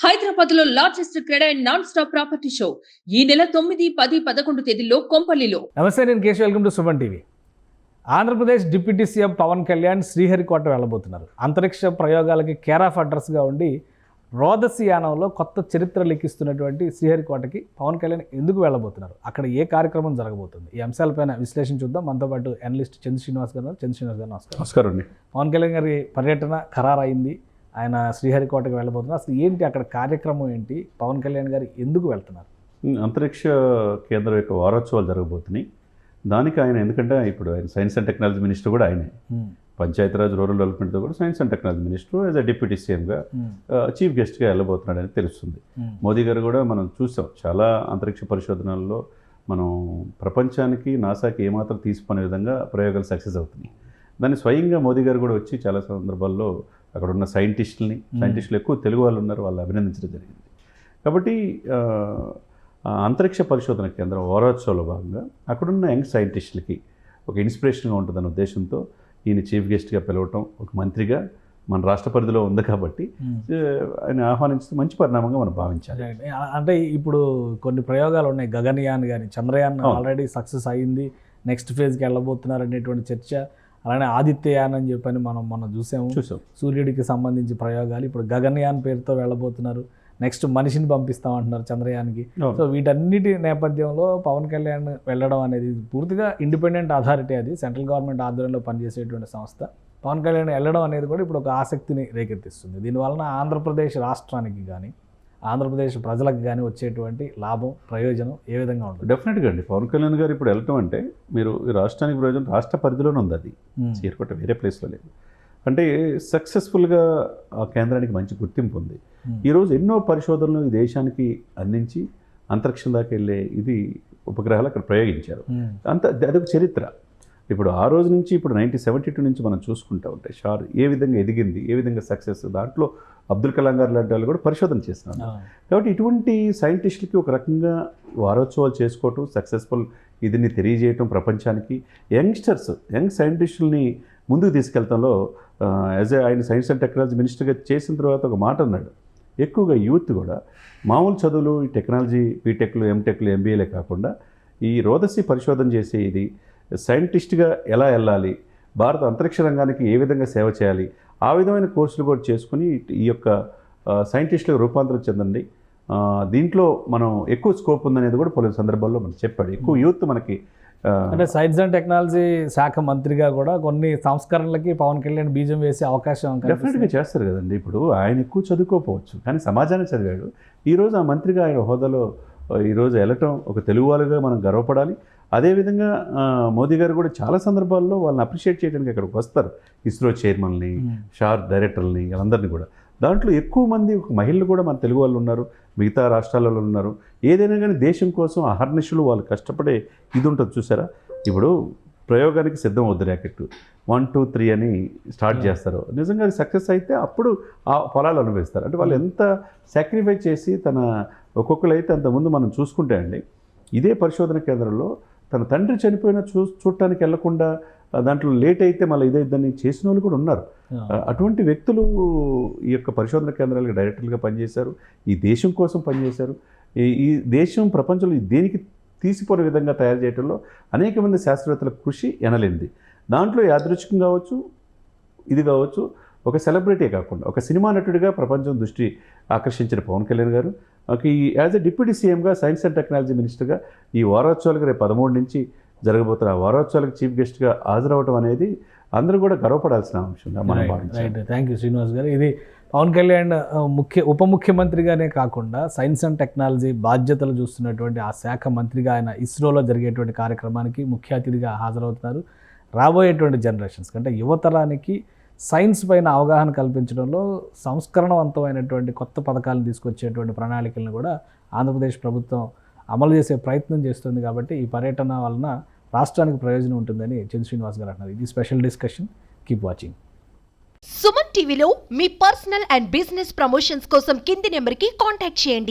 హైదరాబాద్ లో largest cred and non stop property show ఈ నెల 9, 10, 11 తేదీల్లో కొంపల్లిలో. నమస్తే, నేను Keshav. Welcome to Suman TV. Andhra Pradesh deputy CM Pawan Kalyan Sriharikota వెళ్ళబోతున్నారు. అంతరిక్ష ప్రయోగాలకి కేర్ ఆఫ్ అడ్రస్గా ఉండి రోదసి యానంలో కొత్త చరిత్ర లిఖిస్తున్నటువంటి శ్రీహరికోటకి పవన్ కళ్యాణ్ ఎందుకు వెళ్ళబోతున్నారు, అక్కడ ఏ కార్యక్రమం జరగబోతుంది, ఈ అంశాలపైన విశ్లేషణ చూద్దాం. మనతో పాటు అనలిస్ట్ చంద్ర శ్రీనివాస్ గారు. నమస్కారం అండి. పవన్ కళ్యాణ్ గారి పర్యటన ఖరారైంది, ఆయన శ్రీహరికోటకి వెళ్ళబోతున్నారు. అసలు ఏంటి అక్కడ కార్యక్రమం ఏంటి, పవన్ కళ్యాణ్ గారు ఎందుకు వెళ్తున్నారు? అంతరిక్ష కేంద్రం యొక్క వారోత్సవాలు జరగబోతున్నాయి. దానికి ఆయన, ఎందుకంటే ఇప్పుడు ఆయన సైన్స్ అండ్ టెక్నాలజీ మినిస్టర్ కూడా ఆయనే, పంచాయతీరాజ్ రూరల్ డెవలప్మెంట్తో కూడా science and technology minister as a deputy సీఎంగా చీఫ్ గెస్ట్గా వెళ్ళబోతున్నాడని తెలుస్తుంది. మోదీ గారు కూడా మనం చూసాం, చాలా అంతరిక్ష పరిశోధనల్లో మనం ప్రపంచానికి నాసాకి ఏమాత్రం తీసుకునే విధంగా ప్రయోగాలు సక్సెస్ అవుతున్నాయి. దాన్ని స్వయంగా మోదీ గారు కూడా వచ్చి చాలా సందర్భాల్లో అక్కడ ఉన్న సైంటిస్టులు ఎక్కువ తెలుగు వాళ్ళు ఉన్నారు, వాళ్ళు అభినందించడం జరిగింది. కాబట్టి అంతరిక్ష పరిశోధన కేంద్రం వారోత్సవంలో భాగంగా అక్కడున్న యంగ్ సైంటిస్టులకి ఒక ఇన్స్పిరేషన్గా ఉంటుందన్న ఉద్దేశంతో ఈయన చీఫ్ గెస్ట్గా పిలవటం, ఒక మంత్రిగా మన రాష్ట్ర పరిధిలో ఉంది కాబట్టి ఆయన ఆహ్వానించడం మంచి పరిణామంగా మనం భావించాలి. అంటే ఇప్పుడు కొన్ని ప్రయోగాలు ఉన్నాయి, గగనయాన్ కానీ చంద్రయాన్ ఆల్రెడీ సక్సెస్ అయ్యింది, నెక్స్ట్ ఫేజ్కి వెళ్ళబోతున్నారు అనేటువంటి చర్చ. అలానే ఆదిత్యయాన్ అని చెప్పని మనం చూసాం. సూర్యుడికి సంబంధించి ప్రయోగాలు. ఇప్పుడు గగనయాన్ పేరుతో వెళ్ళబోతున్నారు, నెక్స్ట్ మనిషిని పంపిస్తామంటున్నారు చంద్రయాన్కి. సో వీటన్నిటి నేపథ్యంలో పవన్ కళ్యాణ్ వెళ్ళడం అనేది పూర్తిగా ఇండిపెండెంట్ అథారిటీ, అది సెంట్రల్ గవర్నమెంట్ ఆధ్వర్యంలో పనిచేసేటువంటి సంస్థ. పవన్ కళ్యాణ్ వెళ్ళడం అనేది కూడా ఇప్పుడు ఒక ఆసక్తిని రేకెత్తిస్తుంది. దీనివలన ఆంధ్రప్రదేశ్ రాష్ట్రానికి కానీ ఆంధ్రప్రదేశ్ ప్రజలకు కానీ వచ్చేటువంటి లాభం, ప్రయోజనం ఏ విధంగా ఉంటుంది? డెఫినెట్గా అండి. పవన్ కళ్యాణ్ గారు ఇప్పుడు వెళ్ళటం అంటే మీరు ఈ రాష్ట్రానికి ప్రయోజనం రాష్ట్ర పరిధిలోనే ఉంది, అది శ్రీహరికోట వేరే ప్లేస్లో లేదు. అంటే సక్సెస్ఫుల్గా ఆ కేంద్రానికి మంచి గుర్తింపు ఉంది. ఈరోజు ఎన్నో పరిశోధనలు ఈ దేశానికి అందించి అంతరిక్షం దాకా వెళ్ళే ఇది ఉపగ్రహాలు అక్కడ ప్రయోగించారు. అదొక చరిత్ర. ఇప్పుడు ఆ రోజు నుంచి ఇప్పుడు 1972 నుంచి మనం చూసుకుంటూ ఉంటే షార్ ఏ విధంగా ఎదిగింది, ఏ విధంగా సక్సెస్, దాంట్లో అబ్దుల్ కలాం గారు లాంటి వాళ్ళు కూడా పరిశోధన చేస్తున్నారు. కాబట్టి ఇటువంటి సైంటిస్టులకి ఒక రకంగా వారోత్సవాలు చేసుకోవటం, సక్సెస్ఫుల్ ఇదిని తెలియజేయటం ప్రపంచానికి, యంగ్ సైంటిస్టులని ముందుకు తీసుకెళ్తాలో ఆయన సైన్స్ అండ్ టెక్నాలజీ మినిస్టర్గా చేసిన తర్వాత ఒక మాట అన్నాడు, ఎక్కువగా యూత్ కూడా మామూలు చదువులు, ఈ టెక్నాలజీ బీటెక్లు, ఎంటెక్లు, ఎంబీఏలే కాకుండా ఈ రోదసి పరిశోధన చేసే ఇది సైంటిస్ట్గా ఎలా వెళ్ళాలి, భారత అంతరిక్ష రంగానికి ఏ విధంగా సేవ చేయాలి, ఆ విధమైన కోర్సులు కూడా చేసుకుని ఈ యొక్క సైంటిస్టులకు రూపాంతరం చెందండి, దీంట్లో మనం ఎక్కువ స్కోప్ ఉందనేది కూడా పలు సందర్భాల్లో మనం చెప్పాడు. ఎక్కువ యూత్ మనకి అంటే సైన్స్ అండ్ టెక్నాలజీ శాఖ మంత్రిగా కూడా కొన్ని సంస్కరణలకి పవన్ కళ్యాణ్ బీజం వేసే అవకాశం డెఫినెట్గా చేస్తారు కదండి. ఇప్పుడు ఆయన ఎక్కువ చదువుకోకపోవచ్చు, కానీ సమాజాన్ని చదివాడు. ఈరోజు ఆ మంత్రిగా ఆయన హోదాలో ఈరోజు వెళ్ళటం ఒక తెలుగు వాళ్ళుగా మనం గర్వపడాలి. అదేవిధంగా మోదీ గారు కూడా చాలా సందర్భాల్లో వాళ్ళని అప్రిషియేట్ చేయడానికి అక్కడికి వస్తారు. ఇస్రో చైర్మన్ని, షార్ డైరెక్టర్ని, వాళ్ళందరినీ కూడా. దాంట్లో ఎక్కువ మంది మహిళలు కూడా మన తెలుగు వాళ్ళు ఉన్నారు, మిగతా రాష్ట్రాలలో ఉన్నారు. ఏదైనా కానీ దేశం కోసం అహర్నిశలు వాళ్ళు కష్టపడే ఇది ఉంటుంది చూసారా. ఇప్పుడు ప్రయోగానికి సిద్ధం అవుద్ది ర్యాకెట్ 1, 2, 3 అని స్టార్ట్ చేస్తారు. నిజంగా అది సక్సెస్ అయితే అప్పుడు ఆ ఫలాలు అనుభవిస్తారు. అంటే వాళ్ళు ఎంత సాక్రిఫై చేసి ఒక్కొక్కరు అయితే అంతకుముందు మనం చూసుకుంటే అండి, ఇదే పరిశోధన కేంద్రంలో తన తండ్రి చనిపోయిన చూడటానికి వెళ్లకుండా దాంట్లో లేట్ అయితే మళ్ళీ ఇదని చేసిన వాళ్ళు కూడా ఉన్నారు. అటువంటి వ్యక్తులు ఈ యొక్క పరిశోధన కేంద్రాలకు డైరెక్టర్లుగా పనిచేశారు, ఈ దేశం కోసం పనిచేశారు. ఈ దేశం ప్రపంచంలో దేనికి తీసిపోయే విధంగా తయారు చేయడంలో అనేక మంది శాస్త్రవేత్తల కృషి ఎనలేంది. దాంట్లో యాదృచ్ఛికం కావచ్చు, ఇది కావచ్చు, ఒక సెలబ్రిటీ కాకుండా ఒక సినిమా నటుడిగా ప్రపంచం దృష్టి ఆకర్షించిన పవన్ కళ్యాణ్ గారు యాజ్ ఎ డిప్యూటీ సీఎంగా సైన్స్ అండ్ టెక్నాలజీ మినిస్టర్గా ఈ వారోత్సవాలకు రేపు 13 నుంచి జరగబోతున్న ఆ వారోత్సవాలకు చీఫ్ గెస్ట్గా హాజరవడం అనేది అందరూ కూడా గర్వపడాల్సిన అంశంగా మనం భావించాలి. థ్యాంక్ యూ శ్రీనివాస్ గారు. ఇది పవన్ కళ్యాణ్ ఉప ముఖ్యమంత్రిగానే కాకుండా సైన్స్ అండ్ టెక్నాలజీ బాధ్యతలు చూస్తున్నటువంటి ఆ శాఖ మంత్రిగా ఆయన ఇస్రోలో జరిగేటువంటి కార్యక్రమానికి ముఖ్య అతిథిగా హాజరవుతున్నారు. రాబోయేటువంటి జనరేషన్స్ అంటే యువతరానికి సైన్స్ పైన అవగాహన కల్పించడంలో సంస్కరణవంతమైనటువంటి కొత్త పథకాలను తీసుకొచ్చేటువంటి ప్రణాళికలను కూడా ఆంధ్రప్రదేశ్ ప్రభుత్వం అమలు చేసే ప్రయత్నం చేస్తుంది. కాబట్టి ఈ పర్యటన వలన రాష్ట్రానికి ప్రయోజనం ఉంటుందని చంద్ర శ్రీనివాస్ గారు అంటున్నారు. ఇది special discussion. Keep watching. Suman టీవీలో మీ పర్సనల్ అండ్ బిజినెస్ ప్రమోషన్స్ కోసం కింది నెంబర్కి కాంటాక్ట్ చేయండి.